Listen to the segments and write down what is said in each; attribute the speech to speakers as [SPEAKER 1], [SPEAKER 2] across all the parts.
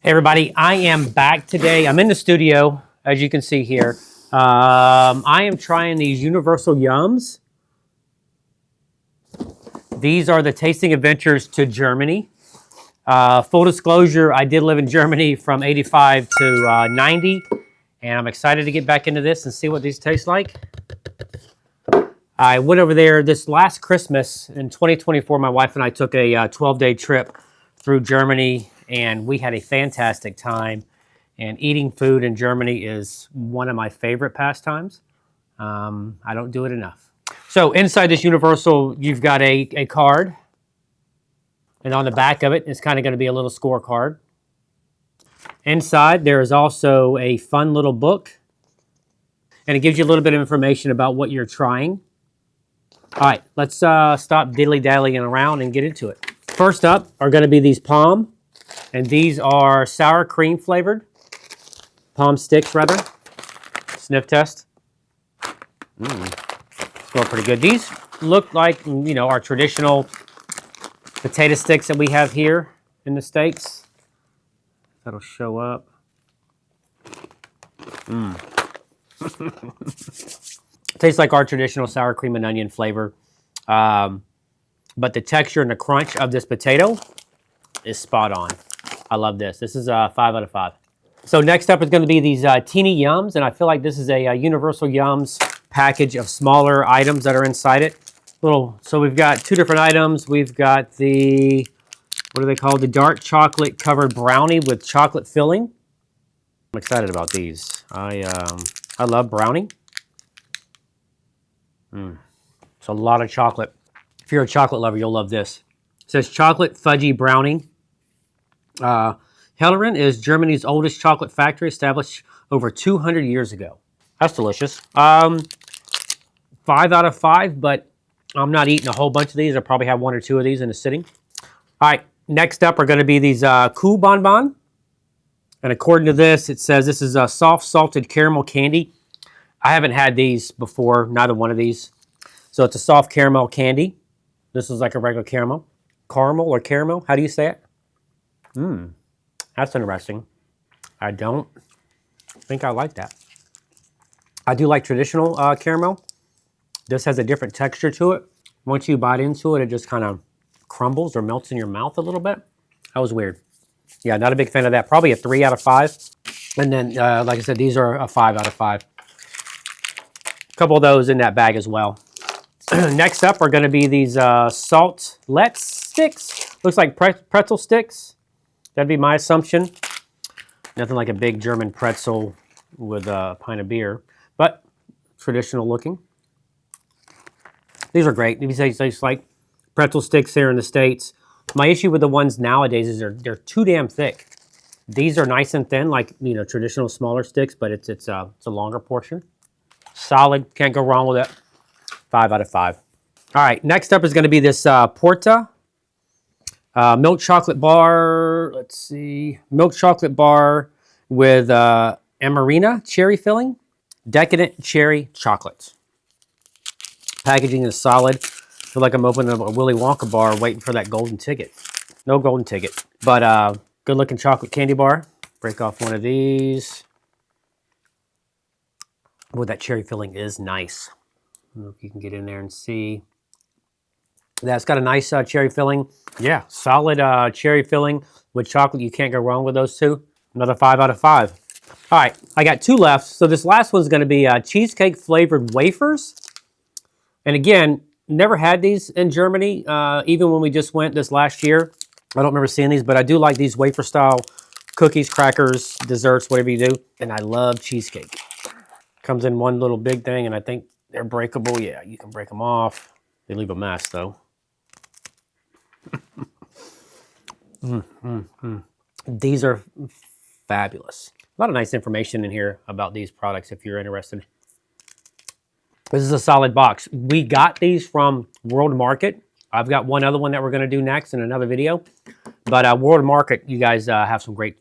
[SPEAKER 1] Hey everybody, I am back today. I'm in the studio, as you can see here. I am trying these Universal Yums. These are the tasting adventures to Germany. Full disclosure, I did live in Germany from 85 to 90, and I'm excited to get back into this and see what these taste like. I went over there this last Christmas in 2024. My wife and I took a 12-day trip through Germany, and we had a fantastic time. And eating food in Germany is one of my favorite pastimes. I don't do it enough. So inside this Universal, you've got a card. And on the back of it is kind of going to be a little scorecard. Inside, there is also a fun little book. And it gives you a little bit of information about what you're trying. All right, let's stop dilly-dallying around and get into it. First up are going to be these Palm. And these are sour cream flavored. Palm sticks, rather. Sniff test. Smell pretty good. These look like, our traditional potato sticks that we have here in the States. That'll show up. Tastes like our traditional sour cream and onion flavor. But the texture and the crunch of this potato is spot on. I love this. This is a 5 out of 5. So next up is going to be these teeny Yums, and I feel like this is a Universal Yums package of smaller items that are inside it. So we've got two different items. We've got the, what are they called? The dark chocolate covered brownie with chocolate filling. I'm excited about these. I love brownie. It's a lot of chocolate. If you're a chocolate lover, you'll love this. It says chocolate fudgy brownie. Hellerin is Germany's oldest chocolate factory, established over 200 years ago. That's delicious. 5 out of 5, but I'm not eating a whole bunch of these. I probably have 1 or 2 of these in a sitting. All right, next up are going to be these Cool Bonbon. And according to this, it says this is a soft salted caramel candy. I haven't had these before, neither one of these. So it's a soft caramel candy. This is like a regular caramel. Caramel or caramel, how do you say it? That's interesting. I don't think I like that. I do like traditional caramel. This has a different texture to it. Once you bite into it, it just kind of crumbles or melts in your mouth a little bit. That was weird. Yeah, not a big fan of that. Probably a 3 out of 5. And then, like I said, these are a 5 out of 5. A couple of those in that bag as well. Next up are going to be these Saltlet sticks. Looks like pretzel sticks. That'd be my assumption. Nothing like a big German pretzel with a pint of beer, but traditional looking. These are great. These taste like pretzel sticks here in the States. My issue with the ones nowadays is they're too damn thick. These are nice and thin, like traditional smaller sticks, but it's a longer portion. Solid, can't go wrong with it. 5 out of 5. All right, next up is going to be this Porta. Milk chocolate bar, let's see. Milk chocolate bar with Amarena cherry filling. Decadent cherry chocolate. Packaging is solid. I feel like I'm opening up a Willy Wonka bar waiting for that golden ticket. No golden ticket, but good looking chocolate candy bar. Break off one of these. Oh, that cherry filling is nice. I don't know if you can get in there and see. That's got a nice cherry filling. Yeah, solid cherry filling with chocolate. You can't go wrong with those two. Another 5 out of 5. All right, I got 2 left. So this last one's going to be cheesecake flavored wafers. And again, never had these in Germany, even when we just went this last year. I don't remember seeing these, but I do like these wafer style cookies, crackers, desserts, whatever you do. And I love cheesecake. Comes in one little big thing, and I think they're breakable. Yeah, you can break them off. They leave a mess, though. These are fabulous. A lot of nice information in here about these products if you're interested. This is a solid box. We got these from World Market. I've got one other one that we're going to do next in another video. But World Market, you guys have some great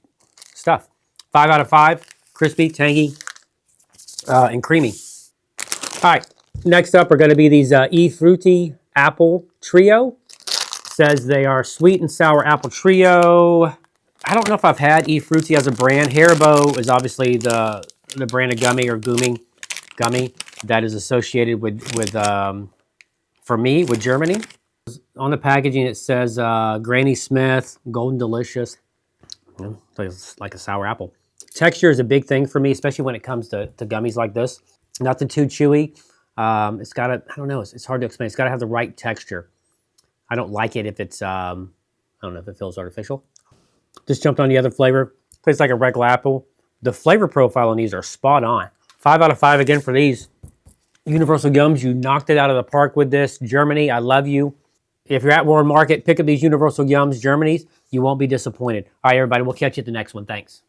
[SPEAKER 1] stuff. 5 out of 5. Crispy, tangy, and creamy. All right. Next up are going to be these E-Fruity Apple Trio. Says they are sweet and sour apple trio. I don't know if I've had E-Fruity as a brand. Haribo is obviously the brand of gummy or gummy that is associated with for me, with Germany. On the packaging, it says Granny Smith, Golden Delicious. It's like a sour apple. Texture is a big thing for me, especially when it comes to gummies like this. Nothing too chewy. It's got to, I don't know, it's hard to explain. It's got to have the right texture. I don't like it if it's, I don't know if it feels artificial. Just jumped on the other flavor. Tastes like a regular apple. The flavor profile on these are spot on. 5 out of 5 again for these. Universal Gums, you knocked it out of the park with this. Germany, I love you. If you're at Warren Market, pick up these Universal Gums, Germany's. You won't be disappointed. All right, everybody, we'll catch you at the next one. Thanks.